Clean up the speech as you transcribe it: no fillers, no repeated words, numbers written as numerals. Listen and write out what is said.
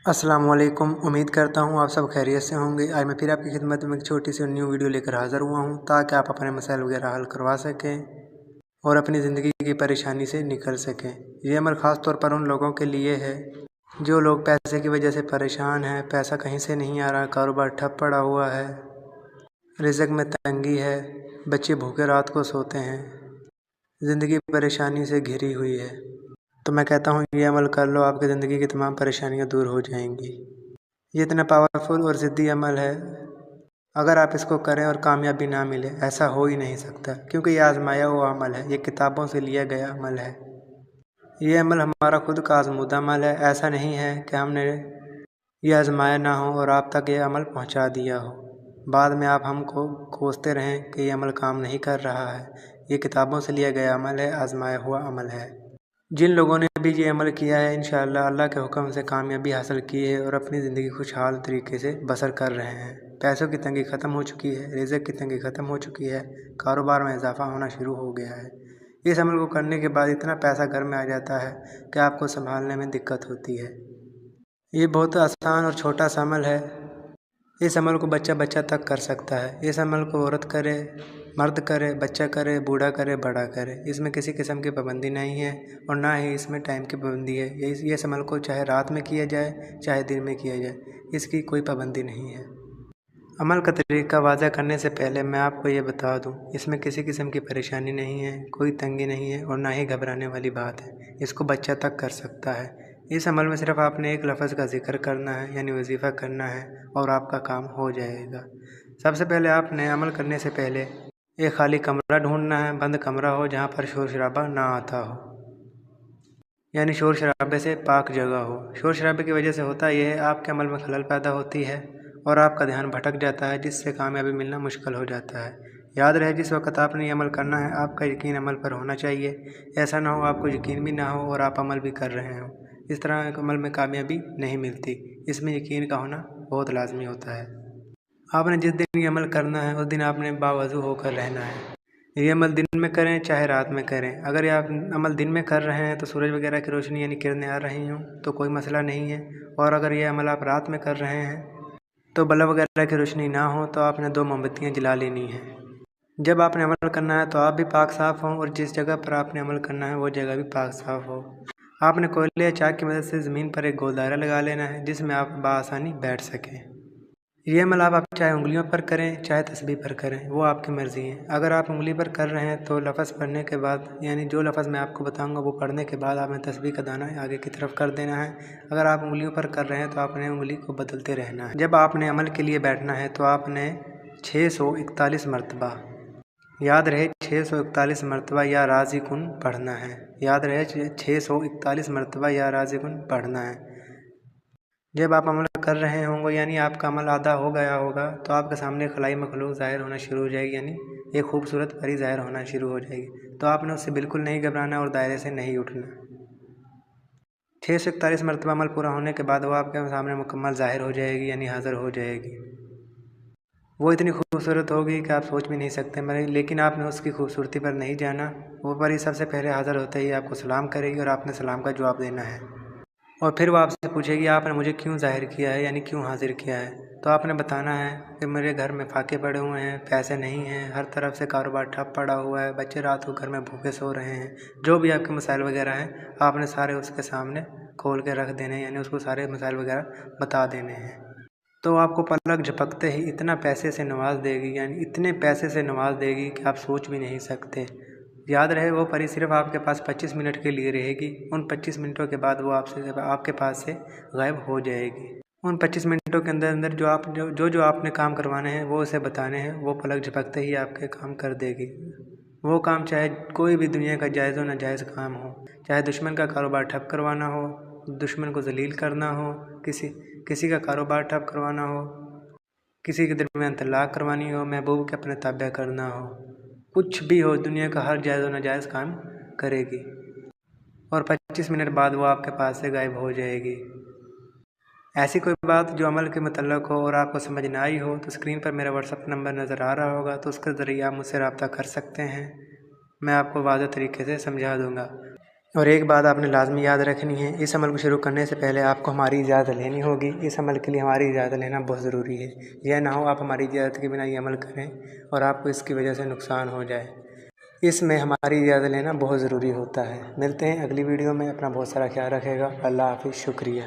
السلام علیکم، امید کرتا ہوں آپ سب خیریت سے ہوں گے۔ آج میں پھر آپ کی خدمت میں ایک چھوٹی سی نیو ویڈیو لے کر حاضر ہوا ہوں تاکہ آپ اپنے مسائل وغیرہ حل کروا سکیں اور اپنی زندگی کی پریشانی سے نکل سکیں۔ یہ عمل خاص طور پر ان لوگوں کے لیے ہے جو لوگ پیسے کی وجہ سے پریشان ہیں، پیسہ کہیں سے نہیں آ رہا، کاروبار ٹھپ پڑا ہوا ہے، رزق میں تنگی ہے، بچے بھوکے رات کو سوتے ہیں، زندگی پریشانی سے گھری ہوئی ہے۔ تو میں کہتا ہوں یہ عمل کر لو، آپ کی زندگی کی تمام پریشانیاں دور ہو جائیں گی۔ یہ اتنا پاورفل اور ضدی عمل ہے، اگر آپ اس کو کریں اور کامیابی نہ ملے، ایسا ہو ہی نہیں سکتا، کیونکہ یہ آزمایا ہوا عمل ہے، یہ کتابوں سے لیا گیا عمل ہے۔ یہ عمل ہمارا خود کا آزمودہ عمل ہے، ایسا نہیں ہے کہ ہم نے یہ آزمایا نہ ہو اور آپ تک یہ عمل پہنچا دیا ہو، بعد میں آپ ہم کو کوستے رہیں کہ یہ عمل کام نہیں کر رہا ہے۔ یہ کتابوں سے لیا گیا عمل ہے، آزمایا ہوا عمل ہے۔ جن لوگوں نے بھی یہ عمل کیا ہے، انشاءاللہ اللہ کے حکم سے کامیابی حاصل کی ہے اور اپنی زندگی خوشحال طریقے سے بسر کر رہے ہیں۔ پیسوں کی تنگی ختم ہو چکی ہے، رزق کی تنگی ختم ہو چکی ہے، کاروبار میں اضافہ ہونا شروع ہو گیا ہے۔ اس عمل کو کرنے کے بعد اتنا پیسہ گھر میں آ جاتا ہے کہ آپ کو سنبھالنے میں دقت ہوتی ہے۔ یہ بہت آسان اور چھوٹا سا عمل ہے، اس عمل کو بچہ بچہ تک کر سکتا ہے۔ اس عمل کو عورت کرے، مرد کرے، بچہ کرے، بوڑھا کرے، بڑا کرے، اس میں کسی قسم کی پابندی نہیں ہے اور نہ ہی اس میں ٹائم کی پابندی ہے۔ اس عمل کو چاہے رات میں کیا جائے چاہے دن میں کیا جائے، اس کی کوئی پابندی نہیں ہے۔ عمل کا طریقہ واضح کرنے سے پہلے میں آپ کو یہ بتا دوں، اس میں کسی قسم کی پریشانی نہیں ہے، کوئی تنگی نہیں ہے اور نہ ہی گھبرانے والی بات ہے۔ اس کو بچہ تک کر سکتا ہے۔ اس عمل میں صرف آپ نے ایک لفظ کا ذکر کرنا ہے، یعنی وظیفہ کرنا ہے اور آپ کا کام ہو جائے گا۔ سب سے پہلے آپ نے عمل کرنے سے پہلے ایک خالی کمرہ ڈھونڈنا ہے، بند کمرہ ہو جہاں پر شور شرابہ نہ آتا ہو، یعنی شور شرابے سے پاک جگہ ہو۔ شور شرابے کی وجہ سے ہوتا یہ ہے، آپ کے عمل میں خلل پیدا ہوتی ہے اور آپ کا دھیان بھٹک جاتا ہے، جس سے کامیابی ملنا مشکل ہو جاتا ہے۔ یاد رہے، جس وقت آپ نے یہ عمل کرنا ہے، آپ کا یقین عمل پر ہونا چاہیے۔ ایسا نہ ہو آپ کو یقین بھی نہ ہو اور آپ عمل بھی کر رہے ہوں، اس طرح ایک عمل میں کامیابی نہیں ملتی۔ اس میں یقین کا ہونا بہت لازمی ہوتا ہے۔ آپ نے جس دن یہ عمل کرنا ہے اس دن آپ نے باوضو ہو کر رہنا ہے۔ یہ عمل دن میں کریں چاہے رات میں کریں۔ اگر یہ آپ عمل دن میں کر رہے ہیں تو سورج وغیرہ کی روشنی یعنی کرنیں آ رہی ہوں تو کوئی مسئلہ نہیں ہے، اور اگر یہ عمل آپ رات میں کر رہے ہیں تو بلب وغیرہ کی روشنی نہ ہو تو آپ نے 2 موم بتیاں جلا لینی ہیں۔ جب آپ نے عمل کرنا ہے تو آپ بھی پاک صاف ہوں اور جس جگہ پر آپ نے عمل کرنا ہے وہ جگہ بھی پاک صاف ہو۔ آپ نے کوئلے یا چاک کی مدد سے زمین پر ایک گول دائرہ لگا لینا ہے جس میں آپ بآسانی بیٹھ سکیں۔ یہ عمل آپ چاہے انگلیوں پر کریں چاہے تسبیح پر کریں، وہ آپ کی مرضی ہے۔ اگر آپ انگلی پر کر رہے ہیں تو لفظ پڑھنے کے بعد، یعنی جو لفظ میں آپ کو بتاؤں گا وہ پڑھنے کے بعد آپ نے تسبیح کا دانہ آگے کی طرف کر دینا ہے۔ اگر آپ انگلیوں پر کر رہے ہیں تو آپ نے انگلی کو بدلتے رہنا ہے۔ جب آپ نے عمل کے لیے بیٹھنا ہے تو آپ نے 641 مرتبہ، یاد رہے 641 مرتبہ یا رازقن پڑھنا ہے۔ یاد رہے 641 مرتبہ یا رازقن پڑھنا ہے۔ جب آپ عمل کر رہے ہوں گے، یعنی آپ کا عمل آدھا ہو گیا ہوگا، تو آپ کے سامنے خلائی مخلوق ظاہر ہونا شروع ہو جائے گی، یعنی ایک خوبصورت پری ظاہر ہونا شروع ہو جائے گی۔ تو آپ نے اس سے بالکل نہیں گھبرانا اور دائرے سے نہیں اٹھنا۔ 641 مرتبہ عمل پورا ہونے کے بعد وہ آپ کے سامنے مکمل ظاہر ہو جائے گی، یعنی حاضر ہو جائے گی۔ وہ اتنی خوبصورت ہوگی کہ آپ سوچ بھی نہیں سکتے، لیکن آپ نے اس کی خوبصورتی پر نہیں جانا۔ وہ پری سب سے پہلے حاضر ہوتے ہی آپ کو سلام کرے گی اور آپ نے سلام کا جواب دینا ہے، اور پھر وہ آپ سے پوچھے گی آپ نے مجھے کیوں ظاہر کیا ہے، یعنی کیوں حاضر کیا ہے۔ تو آپ نے بتانا ہے کہ میرے گھر میں فاقے پڑے ہوئے ہیں، پیسے نہیں ہیں، ہر طرف سے کاروبار ٹھپ پڑا ہوا ہے، بچے رات کو گھر میں بھوکے سو رہے ہیں، جو بھی آپ کے مسائل وغیرہ ہیں آپ نے سارے اس کے سامنے کھول کے رکھ دینے ہیں، یعنی اس کو سارے مسائل وغیرہ بتا دینے ہیں۔ تو آپ کو پلک جھپکتے ہی اتنا پیسے سے نواز دے گی، یعنی اتنے پیسے سے نواز دے گی کہ آپ سوچ بھی نہیں سکتے۔ یاد رہے وہ پری صرف آپ کے پاس 25 منٹ کے لیے رہے گی، ان 25 منٹوں کے بعد وہ آپ کے پاس سے غائب ہو جائے گی۔ ان 25 منٹوں کے اندر جو آپ نے کام کروانے ہیں وہ اسے بتانے ہیں، وہ پلک جھپکتے ہی آپ کے کام کر دے گی۔ وہ کام چاہے کوئی بھی دنیا کا جائز و ناجائز کام ہو، چاہے دشمن کا کاروبار ٹھپ کروانا ہو، دشمن کو ذلیل کرنا ہو، کسی کا کاروبار ٹھپ کروانا ہو، کسی کے درمیان طلاق کروانی ہو، محبوب کے اپنے تابع کرنا ہو، کچھ بھی ہو، دنیا کا ہر جائز و ناجائز کام کرے گی، اور 25 منٹ بعد وہ آپ کے پاس سے غائب ہو جائے گی۔ ایسی کوئی بات جو عمل کے متعلق ہو اور آپ کو سمجھ نہ آئی ہو تو اسکرین پر میرا واٹس ایپ نمبر نظر آ رہا ہوگا، تو اس کے ذریعے آپ مجھ سے رابطہ کر سکتے ہیں، میں آپ کو واضح طریقے سے سمجھا دوں گا۔ اور ایک بات آپ نے لازمی یاد رکھنی ہے، اس عمل کو شروع کرنے سے پہلے آپ کو ہماری اجازت لینی ہوگی۔ اس عمل کے لیے ہماری اجازت لینا بہت ضروری ہے، یہ نہ ہو آپ ہماری اجازت کے بنا یہ عمل کریں اور آپ کو اس کی وجہ سے نقصان ہو جائے۔ اس میں ہماری اجازت لینا بہت ضروری ہوتا ہے۔ ملتے ہیں اگلی ویڈیو میں، اپنا بہت سارا خیال رکھے گا۔ اللہ حافظ، شکریہ۔